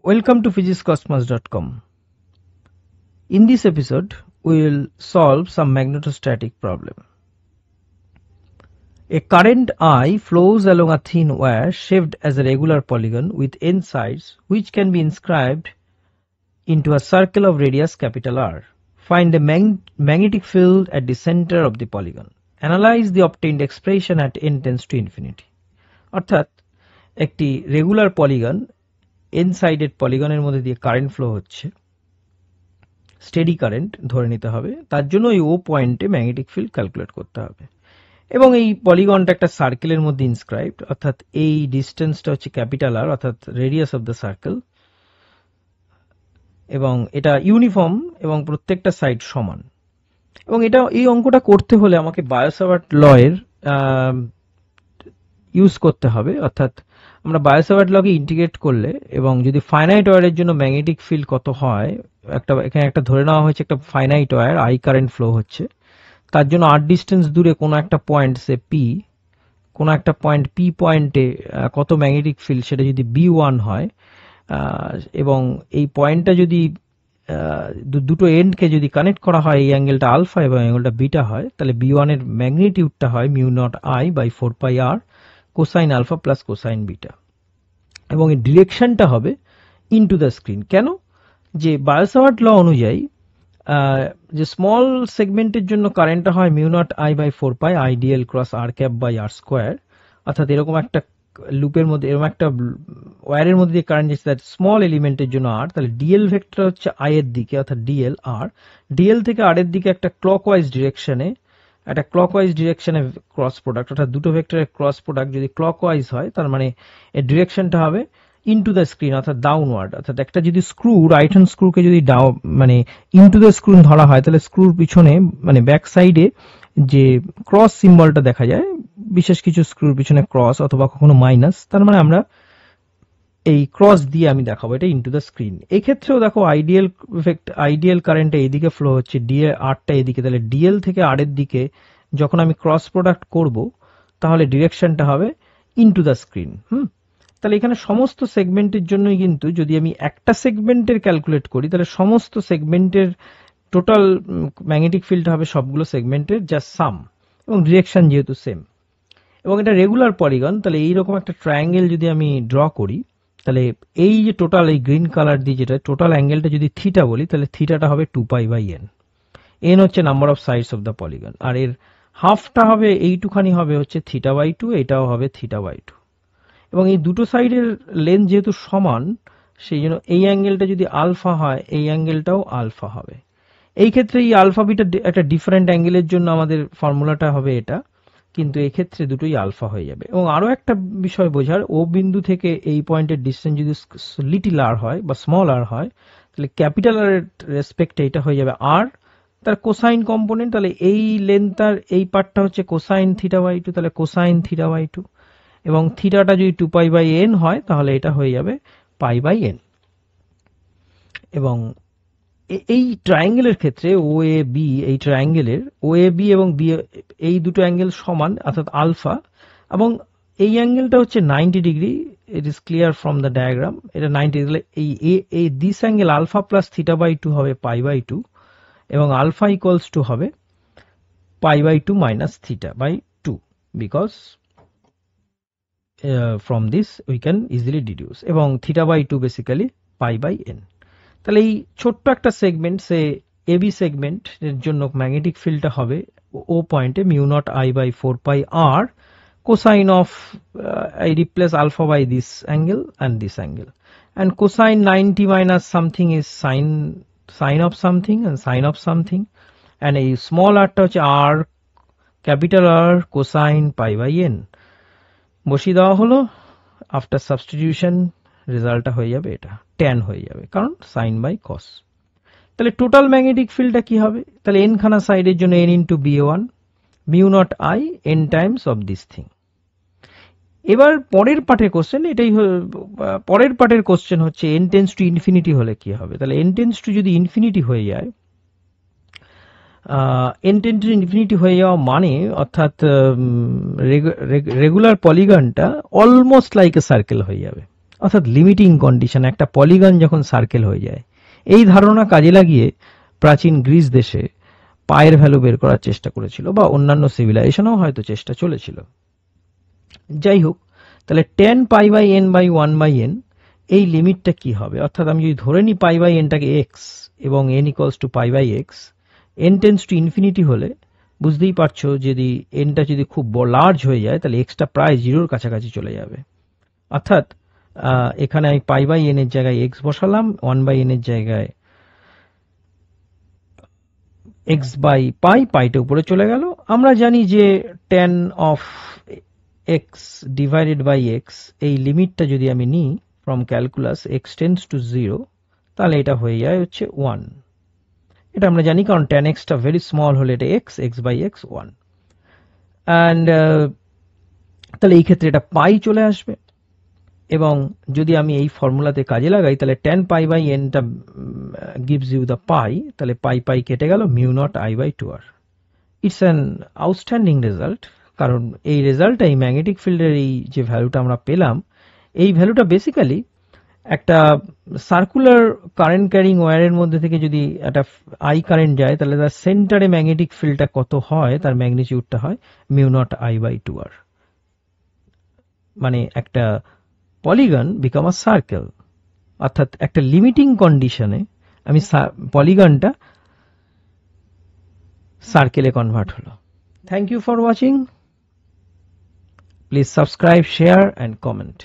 Welcome to physicscosmos.com. In this episode, we will solve some magnetostatic problem. A current I flows along a thin wire shaped as a regular polygon with n sides, which can be inscribed into a circle of radius capital R. Find the magnetic field at the center of the polygon. Analyze the obtained expression at n tends to infinity. অর্থাৎ একটি regular polygon n sided পলিগনের মধ্যে দিয়ে current flow হচ্ছে, steady current ধরে নিতে হবে, তার জন্য এই ও পয়েন্টে ম্যাগনেটিক ফিল্ড ক্যালকুলেট করতে হবে। এবং এই পলিগনটা একটা সার্কেলের মধ্যে ইনস্ক্রাইবড, অর্থাৎ এই ডিস্টেন্সটা হচ্ছে ক্যাপিটাল আর, অর্থাৎ রেডিয়াস অফ দ্য সার্কেল, এবং এটা ইউনিফর্ম এবং প্রত্যেকটা সাইড সমান। এবং এটা এই অঙ্কটা করতে হলে আমাকে বায়োসাভার্ট ল এর ইউজ করতে হবে, অর্থাৎ আমরা বায়োসাভার্ট লকে ইন্টিগ্রেট করলে এবং যদি ফাইনাইট ওয়্যারের জন্য ম্যাগনেটিক ফিল্ড কত হয়, এখানে একটা ধরে নেওয়া হয়েছে একটা finite wire I current flow হচ্ছে, তার জন্য আর ডিস্টেন্স দূরে কোনো একটা পয়েন্ট সে পি, কোনো একটা পয়েন্ট পি পয়েন্টে কত ম্যাগনেটিক ফিল্ড সেটা যদি B1 হয়, এবং এই পয়েন্টটা যদি দুটো এন্ডকে যদি কানেক্ট করা হয়, এই অ্যাঙ্গেলটা আলফা এবং অ্যাঙ্গেলটা বিটা হয়, তাহলে B1 এর ম্যাগনিটিউডটা হয় μ0I/4πr cosine alpha plus cosine beta, এবং এর ডিরেকশনটা হবে ইনটু দ্য স্ক্রিন। কেন? যে বায়োসাভার্ট ল অনুযায়ী যে স্মল সেগমেন্টের জন্য কারেন্টটা হয় μ0I/4π IDL cross r cap by r square, অর্থাৎ এরকম একটা লুপের মধ্যে এরকম একটা ওয়্যারের মধ্যে দিয়ে কারেন্ট যাচ্ছে, স্মল এলিমেন্টের জন্য r, তাহলে ডিএল ভেক্টর হচ্ছে আই এর দিকে, অর্থাৎ ডিএল আর, ডিএল থেকে আর এর দিকে একটা ক্লকওয়াইজ ডিরেকশনে, একটা ক্লকওয়াইজ ডিরেকশনে ক্রস প্রোডাক্ট, অর্থাৎ দুটো ভেক্টরের ক্রস প্রোডাক্ট যদি ক্লকওয়াইজ হয়, তার মানে এর ডিরেকশনটা হবে ইনটু দ্য স্ক্রিন, অর্থাৎ ডাউনওয়ার্ড। অর্থাৎ একটা যদি স্ক্রু, রাইট হ্যান্ড স্ক্রুকে যদি মানে ইনটু দ্য স্ক্রু ধরা হয়, তাহলে স্ক্রুর পিছনে মানে ব্যাক সাইডে যে ক্রস সিম্বলটা দেখা যায়, বিশেষ কিছু স্ক্রুর পিছনে ক্রস অথবা কখনো মাইনাস, তার মানে আমরা এই ক্রস দিয়ে আমি দেখাবো এটা ইনটু দ্য স্ক্রিন। এই ক্ষেত্রেও দেখো আইডিয়াল কারেন্টটা এইদিকে ফ্লো হচ্ছে, ডিএ আরটা এদিকে, তাহলে ডিএল থেকে আর এর দিকে যখন আমি ক্রস প্রোডাক্ট করব, তাহলে ডিরেকশনটা হবে ইনটু দ্য স্ক্রিন। তাহলে এখানে সমস্ত সেগমেন্টের জন্যই কিন্তু যদি আমি একটা সেগমেন্টের ক্যালকুলেট করি, তাহলে সমস্ত সেগমেন্টের টোটাল ম্যাগনেটিক ফিল্ড হবে সবগুলো সেগমেন্টের যা সাম, এবং ডিরেকশন যেহেতু সেম। এবং এটা রেগুলার পলিগন, তাহলে এইরকম একটা ট্রায়াঙ্গেল যদি আমি ড্র করি, তাহলে এই যে টোটাল এই গ্রিন কালার দিয়ে যেটা টোটাল অ্যাঙ্গেলটা যদি থিটা বলি, তাহলে থিটাটা হবে 2π/n। n হচ্ছে number of sides of the polygon, আর এর হাফটা হবে এইটুখানি হবে হচ্ছে θ/2, এটাও হবে θ/2। এবং এই দুটো সাইডের লেন্থ যেহেতু সমান, সেই জন্য এই অ্যাঙ্গেলটা যদি আলফা হয়, এই অ্যাঙ্গেলটাও আলফা হবে। এই ক্ষেত্রে এই আলফা বিটা একটা ডিফারেন্ট অ্যাঙ্গেলের জন্য আমাদের ফর্মুলাটা হবে এটা, কিন্তু এই ক্ষেত্রে দুটোই আলফা হয়ে যাবে। এবং আরো একটা বিষয় বোঝার, ও বিন্দু থেকে এই পয়েন্টের ডিস্টেন্স যদি লিটল আর হয় বা স্মল আর হয়, তাহলে ক্যাপিটাল আর এর রেসপেক্টে এটা হয়ে যাবে আর, তার কোসাইন কম্পোনেন্ট, তাহলে এই লেন্থটার এই পার্টটা হচ্ছে কোসাইন θ/2, তাহলে কোসাইন θ/2, এবং থিটাটা যদি 2π/n হয়, তাহলে এটা হয়ে যাবে π/n। এবং এই ট্রায়াঙ্গেলের ক্ষেত্রে ও এ বি, এই ট্রায়াঙ্গেলের ও এ বি এবং বি, এই দুটো অ্যাঙ্গেল সমান, অর্থাৎ আলফা, এবং এই অ্যাঙ্গেলটা হচ্ছে 90 degree. It is clear from the diagram, এটা 90 ডিগ্রি। এই দিস অ্যাঙ্গেল আলফা প্লাস θ/2 হবে π/2, এবং আলফা ইকুয়ালস টু হবে π/2 minus θ/2, because from this we can easily deduce, এবং θ/2 বেসিক্যালি π/n। তাহলে এই ছোট্ট একটা সেগমেন্ট, সে এবি সেগমেন্ট এর জন্য ম্যাগনেটিক ফিল্ডটা হবে ও পয়েন্টে μ0I/4πr cosine of, I replace alpha by this angle and this angle, and cosine 90 minus something is sine of something and sine of something, and এই স্মল আরটা হচ্ছে r capital R cosine π/n বসিয়ে দেওয়া হলো। After substitution রেজাল্টটা হয়ে যাবে এটা tan হয়ে যাবে, কারণ সাইন বাই কস। তাহলে টোটাল ম্যাগনেটিক ফিল্ডটা কি হবে? তাহলে n খানা সাইডের জন্য n into B1 μ0I n Times of this thing. এবার পরের পার্টের কোশ্চেন, এটাই পরের পার্টের কোশ্চেন হচ্ছে n টেন্স টু ইনফিনিটি হলে কি হবে। তাহলে n টেন্স টু যদি ইনফিনিটি হয়ে যায়, n টেন্স টু ইনফিনিটি হয়ে যাওয়া মানে, অর্থাৎ রেগুলার পলিগনটা অলমোস্ট লাইক এ সার্কেল হয়ে যাবে, অর্থাৎ লিমিটিং কন্ডিশন, একটা পলিগন যখন সার্কেল হয়ে যায়। এই ধারণা কাজে লাগিয়ে প্রাচীন গ্রিস দেশে পায়ের ভ্যালু বের করার চেষ্টা করেছিল, বা অন্যান্য সিভিলাইজেশনও হয়তো চেষ্টা চলেছিল। যাই হোক, তাহলে ten pi by N by one by N, এই লিমিটটা কি হবে? অর্থাৎ আমি যদি ধরে নিই পাই বাই এনটাকে এক্স এবং N equals to pi by X, N tends to infinity হলে বুঝতেই পারছো যদি এনটা যদি খুব লার্জ হয়ে যায় তাহলে এক্সটা প্রায় জিরোর কাছাকাছি চলে যাবে। অর্থাৎ এখানে আমি পাই বাই এন এর জায়গায় এক্স বসালাম, ওয়ান বাই এন এর জায়গায় এক্স বাই পাই, পাইটা উপরে চলে গেল। আমরা জানি যে tan of X divided by X, এই লিমিটটা যদি আমি নিই from calculus X tends to zero, তাহলে এটা হয়ে যায় হচ্ছে ওয়ান। এটা আমরা জানি কারণ টেন এক্সটা ভেরি স্মল হলে এটা X, X by X one. And তাহলে এই ক্ষেত্রে এটা পাই চলে আসবে। এবং যদি আমি এই ফর্মুলাতে কাজে লাগাই তাহলে টেন পাই বাই এনটা গিভস ইউ দ্য পাই, তাহলে পাই পাই কেটে গেল, mu naught I by two r. It's an outstanding result, কারণ এই রেজাল্টটা এই ম্যাগনেটিক ফিল্ডের এই যে ভ্যালুটা আমরা পেলাম, এই ভ্যালুটা বেসিক্যালি একটা সার্কুলার কারেন্ট ক্যারিং ওয়্যারের মধ্যে থেকে যদি একটা আই কারেন্ট যায় তাহলে তার সেন্টারে ম্যাগনেটিক ফিল্ডটা কত হয়, তার ম্যাগনিটিউডটা হয় mu naught I by two r. মানে একটা পলিগন বিকাম আ সার্কেল, অর্থাৎ একটা লিমিটিং কন্ডিশনে আমি পলিগনটা সার্কেলে কনভার্ট হলো। Thank you for watching. Please subscribe, share and comment.